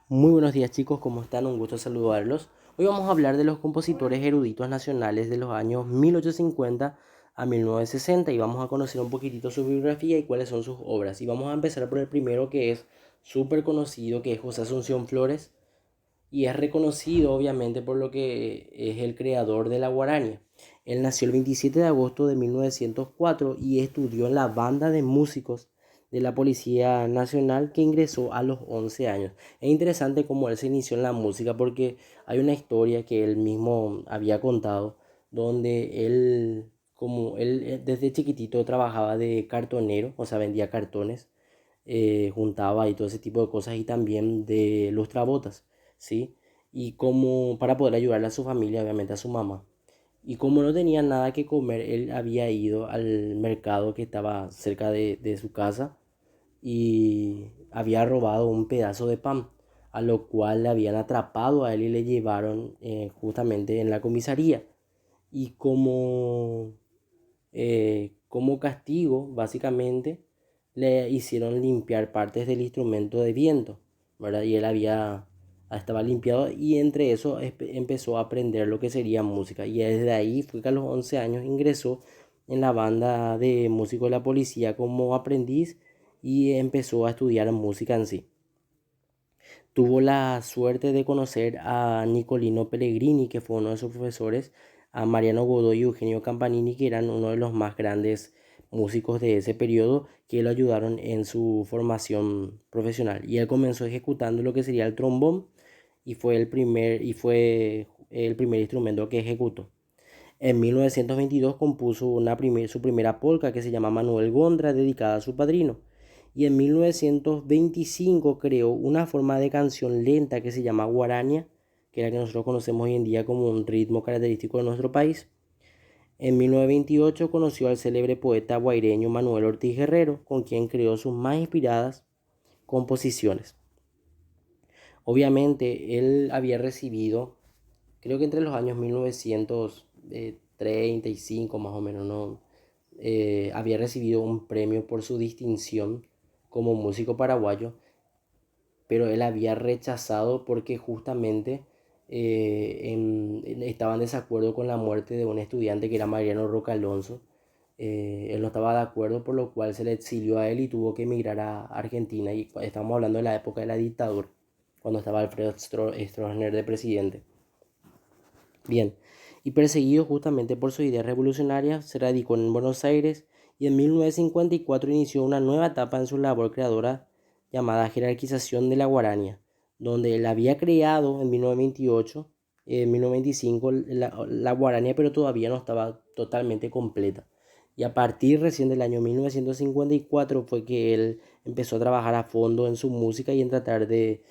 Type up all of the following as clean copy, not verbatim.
Muy buenos días chicos, ¿cómo están? Un gusto saludarlos. Hoy vamos a hablar de los compositores eruditos nacionales de los años 1850 a 1960 y vamos a conocer un poquitito su biografía y cuáles son sus obras. Y vamos a empezar por el primero que es súper conocido, que es José Asunción Flores y es reconocido obviamente por lo que es el creador de la guarania. Él nació el 27 de agosto de 1904 y estudió en la banda de músicos de la Policía Nacional que ingresó a los 11 años. Es interesante cómo él se inició en la música porque hay una historia que él mismo había contado donde él, como él desde chiquitito trabajaba de cartonero, o sea, vendía cartones, juntaba y todo ese tipo de cosas y también de lustrabotas, ¿sí? Y como para poder ayudarle a su familia, obviamente a su mamá. Y como no tenía nada que comer, él había ido al mercado que estaba cerca de su casa y había robado un pedazo de pan, a lo cual le habían atrapado a él y le llevaron justamente en la comisaría. Y como castigo, básicamente, le hicieron limpiar partes del instrumento de viento, ¿verdad? Y él estaba limpiado y entre eso empezó a aprender lo que sería música. Y desde ahí fue que a los 11 años ingresó en la banda de músicos de la policía como aprendiz y empezó a estudiar música en sí. Tuvo la suerte de conocer a Nicolino Pellegrini, que fue uno de sus profesores, a Mariano Godoy y Eugenio Campanini, que eran uno de los más grandes músicos de ese periodo, que lo ayudaron en su formación profesional. Y él comenzó ejecutando lo que sería el trombón y fue el primer instrumento que ejecutó. En 1922 compuso su primera polca que se llama Manuel Gondra, dedicada a su padrino. Y en 1925 creó una forma de canción lenta que se llama guarania, que es la que nosotros conocemos hoy en día como un ritmo característico de nuestro país. En 1928 conoció al célebre poeta guaireño Manuel Ortiz Guerrero, con quien creó sus más inspiradas composiciones. Obviamente él había recibido, creo que entre los años 1935 más o menos, ¿no? Había recibido un premio por su distinción como músico paraguayo, pero él había rechazado porque justamente estaba en desacuerdo con la muerte de un estudiante que era Mariano Roca Alonso. Él no estaba de acuerdo, por lo cual se le exilió a él y tuvo que emigrar a Argentina. Y estamos hablando de la época de la dictadura, cuando estaba Alfredo Stroessner de presidente. Bien, y perseguido justamente por sus ideas revolucionarias, se radicó en Buenos Aires y en 1954 inició una nueva etapa en su labor creadora llamada jerarquización de la guarania, donde él había creado en 1928, en 1925 la guarania, pero todavía no estaba totalmente completa. Y a partir recién del año 1954 fue que él empezó a trabajar a fondo en su música y en tratar de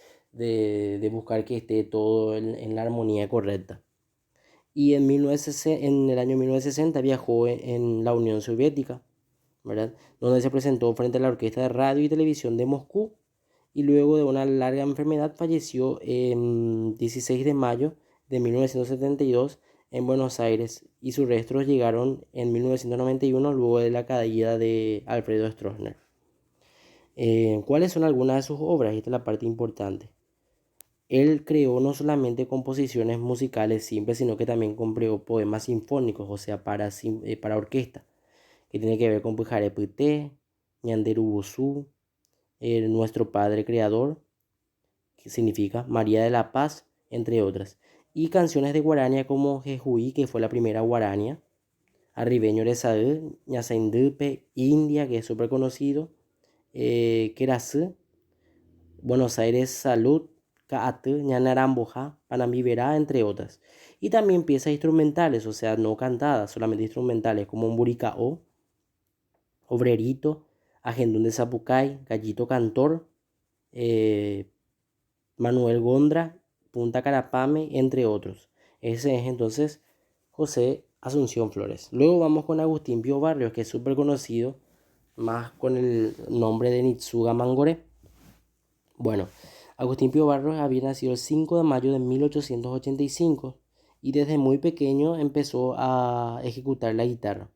buscar que esté todo en la armonía correcta. Y en el año 1960 viajó en la Unión Soviética, ¿verdad? Donde se presentó frente a la Orquesta de Radio y Televisión de Moscú y luego de una larga enfermedad falleció el 16 de mayo de 1972 en Buenos Aires y sus restos llegaron en 1991 luego de la caída de Alfredo Stroessner. ¿Cuáles son algunas de sus obras? Esta es la parte importante. Él creó no solamente composiciones musicales simples, sino que también creó poemas sinfónicos, o sea, para orquesta, que tiene que ver con Pujarepité, Ñanderubusú, Nuestro Padre Creador, que significa María de la Paz, entre otras. Y canciones de guarania como Jejuí, que fue la primera guarania, Arribeño Rezae, Ñasaindupe, India, que es súper conocido, Querasú, Buenos Aires Salud, Caate, Ñanaramboja, Panambiberá, entre otras. Y también piezas instrumentales, o sea, no cantadas, solamente instrumentales, como Mburicao, Obrerito, Agendún de Zapucay, Gallito Cantor, eh, Manuel Gondra, Punta Carapame, entre otros. Ese es entonces José Asunción Flores. Luego vamos con Agustín Pío Barrios, que es súper conocido, más con el nombre de Nitsuga Mangoré. Bueno, Agustín Pío Barros había nacido el 5 de mayo de 1885 y desde muy pequeño empezó a ejecutar la guitarra.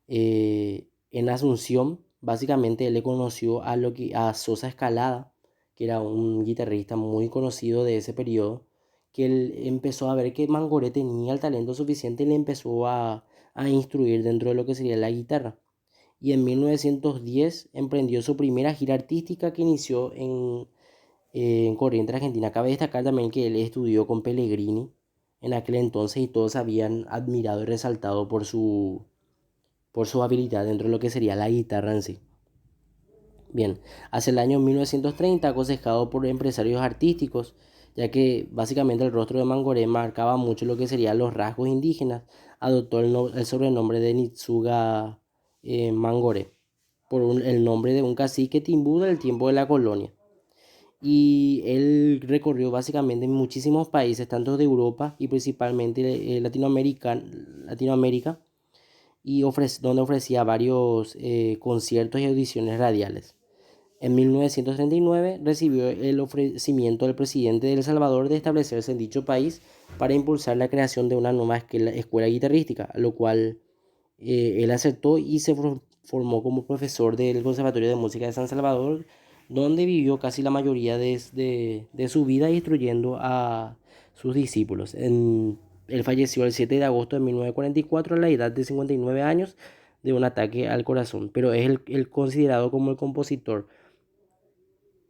En Asunción, básicamente él le conoció a Sosa Escalada, que era un guitarrista muy conocido de ese periodo, que él empezó a ver que Mangoré tenía el talento suficiente y le empezó a instruir dentro de lo que sería la guitarra. Y en 1910 emprendió su primera gira artística que inició en Corrientes, Argentina. Cabe destacar también que él estudió con Pellegrini en aquel entonces y todos habían admirado y resaltado por su habilidad dentro de lo que sería la guitarra en sí. Bien, hacia el año 1930, aconsejado por empresarios artísticos, ya que básicamente el rostro de Mangoré marcaba mucho lo que serían los rasgos indígenas, adoptó el sobrenombre de Nitsuga Mangoré, el nombre de un cacique timbú del tiempo de la colonia. Y él recorrió básicamente muchísimos países, tanto de Europa y principalmente Latinoamérica, y donde ofrecía varios conciertos y audiciones radiales. En 1939 recibió el ofrecimiento del presidente de El Salvador de establecerse en dicho país para impulsar la creación de una nueva escuela guitarrística, lo cual él aceptó y se formó como profesor del Conservatorio de Música de San Salvador, donde vivió casi la mayoría de su vida instruyendo a sus discípulos. Él falleció el 7 de agosto de 1944 a la edad de 59 años de un ataque al corazón, pero es el considerado como el compositor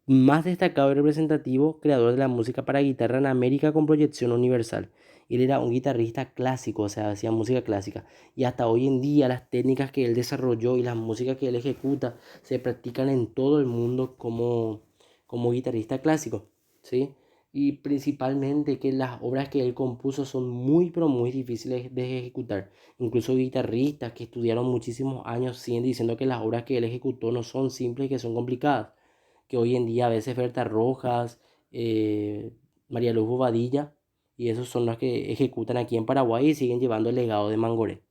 más destacado y representativo creador de la música para guitarra en América con proyección universal. Él era un guitarrista clásico, o sea, hacía música clásica. Y hasta hoy en día las técnicas que él desarrolló y las músicas que él ejecuta se practican en todo el mundo como guitarrista clásico, ¿sí? Y principalmente que las obras que él compuso son muy, pero muy difíciles de ejecutar. Incluso guitarristas que estudiaron muchísimos años siguen diciendo que las obras que él ejecutó no son simples, que son complicadas, que hoy en día a veces Berta Rojas, eh, María Luz Bobadilla, y esos son los que ejecutan aquí en Paraguay y siguen llevando el legado de Mangoré.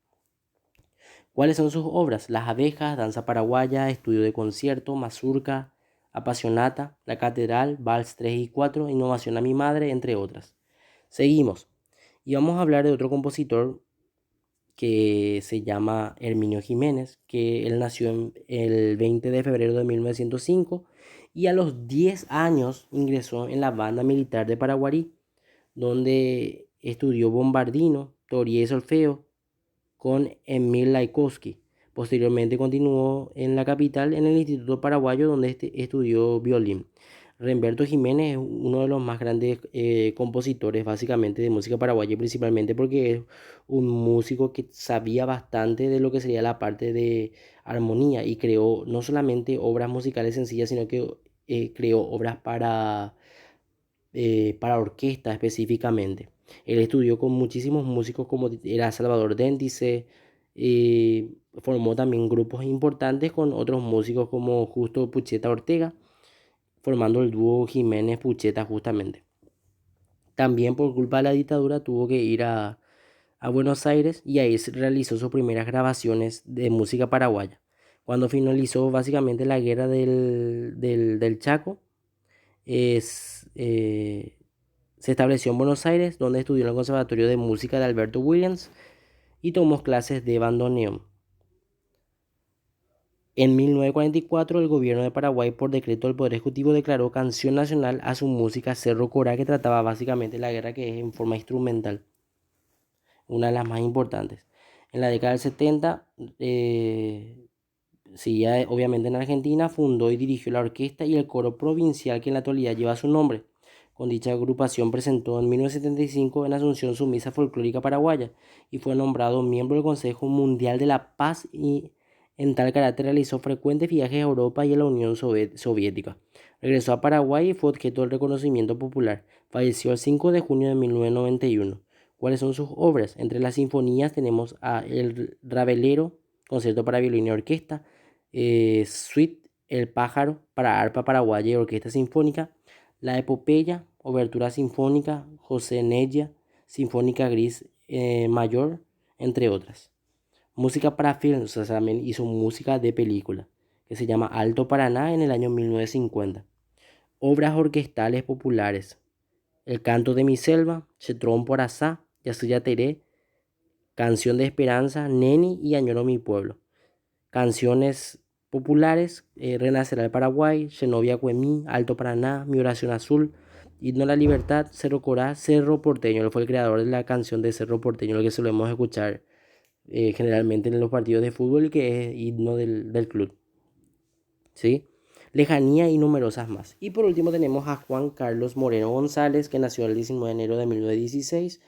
¿Cuáles son sus obras? Las abejas, Danza Paraguaya, Estudio de Concierto, Mazurca, Apasionata, La Catedral, Vals 3 y 4, Innovación a mi madre, entre otras. Seguimos. Y vamos a hablar de otro compositor que se llama Herminio Jiménez, que él nació el 20 de febrero de 1905 y a los 10 años ingresó en la banda militar de Paraguarí, donde estudió bombardino, teoría y solfeo con Emil Laikowski. Posteriormente continuó en la capital en el Instituto Paraguayo donde estudió violín. Remberto Jiménez es uno de los más grandes compositores básicamente de música paraguaya, principalmente porque es un músico que sabía bastante de lo que sería la parte de armonía y creó no solamente obras musicales sencillas, sino que creó obras para orquesta específicamente. Él estudió con muchísimos músicos como era Salvador Déndice, formó también grupos importantes con otros músicos como Justo Pucheta Ortega, formando el dúo Jiménez Pucheta justamente. También por culpa de la dictadura tuvo que ir a Buenos Aires y ahí realizó sus primeras grabaciones de música paraguaya. Cuando finalizó básicamente la guerra del Chaco, es, se estableció en Buenos Aires, donde estudió en el Conservatorio de Música de Alberto Williams y tomó clases de bandoneón. En 1944, el gobierno de Paraguay, por decreto del Poder Ejecutivo, declaró canción nacional a su música Cerro Corá, que trataba básicamente la guerra, que es en forma instrumental, una de las más importantes. En la década del 70, seguía obviamente en Argentina, fundó y dirigió la orquesta y el coro provincial que en la actualidad lleva su nombre. Con dicha agrupación presentó en 1975 en Asunción su misa folclórica paraguaya y fue nombrado miembro del Consejo Mundial de la Paz y en tal carácter realizó frecuentes viajes a Europa y a la Unión Soviética. Regresó a Paraguay y fue objeto del reconocimiento popular. Falleció el 5 de junio de 1991. ¿Cuáles son sus obras? Entre las sinfonías tenemos a El Ravelero, concierto para violín y orquesta, Suite El Pájaro para arpa paraguaya y orquesta sinfónica, La Epopeya, Obertura Sinfónica, José Nella, Sinfónica Gris Mayor, entre otras. Música para films, o sea, también hizo música de película, que se llama Alto Paraná en el año 1950. Obras orquestales populares, El Canto de mi Selva, Chetrón por Asá, Yasuya Teré, Canción de Esperanza, Neni y Añoro mi pueblo. Canciones populares: Renacerá el Paraguay, Genovia Cuemí, Alto Paraná, Mi Oración Azul, Himno a la Libertad, Cerro Corá, Cerro Porteño. Él fue el creador de la canción de Cerro Porteño, lo que solemos escuchar generalmente en los partidos de fútbol, que es himno del club, ¿sí? Lejanía y numerosas más. Y por último tenemos a Juan Carlos Moreno González, que nació el 19 de enero de 1916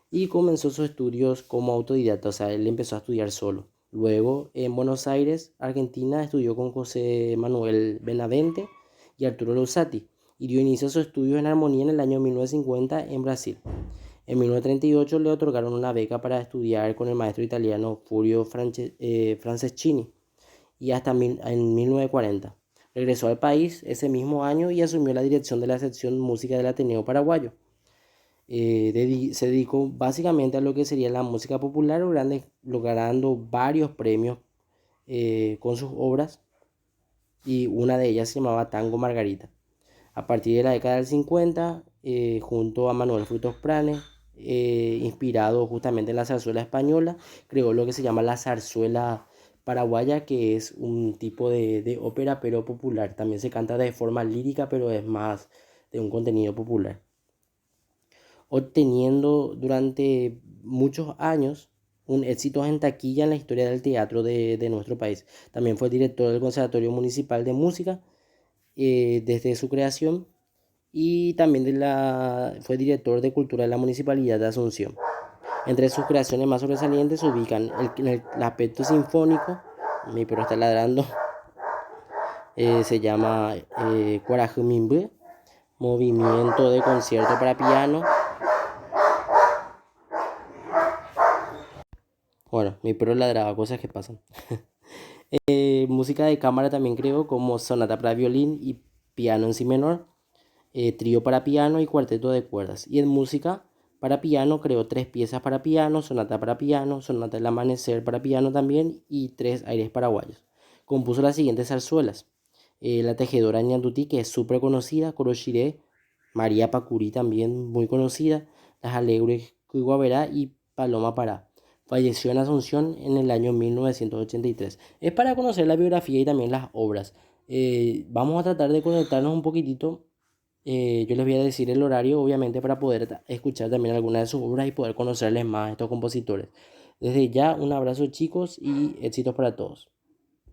y comenzó sus estudios como autodidacta, o sea, él empezó a estudiar solo. Luego, en Buenos Aires, Argentina, estudió con José Manuel Benavente y Arturo Luzzati y dio inicio a sus estudios en armonía en el año 1950 en Brasil. En 1938 le otorgaron una beca para estudiar con el maestro italiano Furio Franceschini y hasta en 1940. Regresó al país ese mismo año y asumió la dirección de la sección música del Ateneo Paraguayo. Se dedicó básicamente a lo que sería la música popular, logrando varios premios con sus obras, y una de ellas se llamaba Tango Margarita. A partir de la década del 50, junto a Manuel Frutos Pranes, inspirado justamente en la zarzuela española, creó lo que se llama la zarzuela paraguaya, que es un tipo de ópera pero popular. También se canta de forma lírica, pero es más de un contenido popular, obteniendo durante muchos años un éxito en taquilla en la historia del teatro de nuestro país. También fue director del Conservatorio Municipal de Música desde su creación, y también fue director de Cultura de la Municipalidad de Asunción. Entre sus creaciones más sobresalientes se ubican el aspecto sinfónico. Mi perro está ladrando. Se llama Cuarajumimbe, movimiento de concierto para piano. Bueno, mi perro ladraba, cosas que pasan. Música de cámara también creo, como sonata para violín y piano en si menor, trío para piano y cuarteto de cuerdas. Y en música para piano creó 3 piezas para piano, sonata del amanecer para piano también, y 3 aires paraguayos. Compuso las siguientes zarzuelas: La tejedora Ñandutí, que es súper conocida; Corochiré, María Pacurí, también muy conocida; Las Alegres Cuiguaverá y Paloma Pará. Falleció en Asunción en el año 1983. Es para conocer la biografía y también las obras. Vamos a tratar de conectarnos un poquitito. Yo les voy a decir el horario, obviamente, para poder escuchar también algunas de sus obras y poder conocerles más a estos compositores. Desde ya, un abrazo, chicos, y éxitos para todos.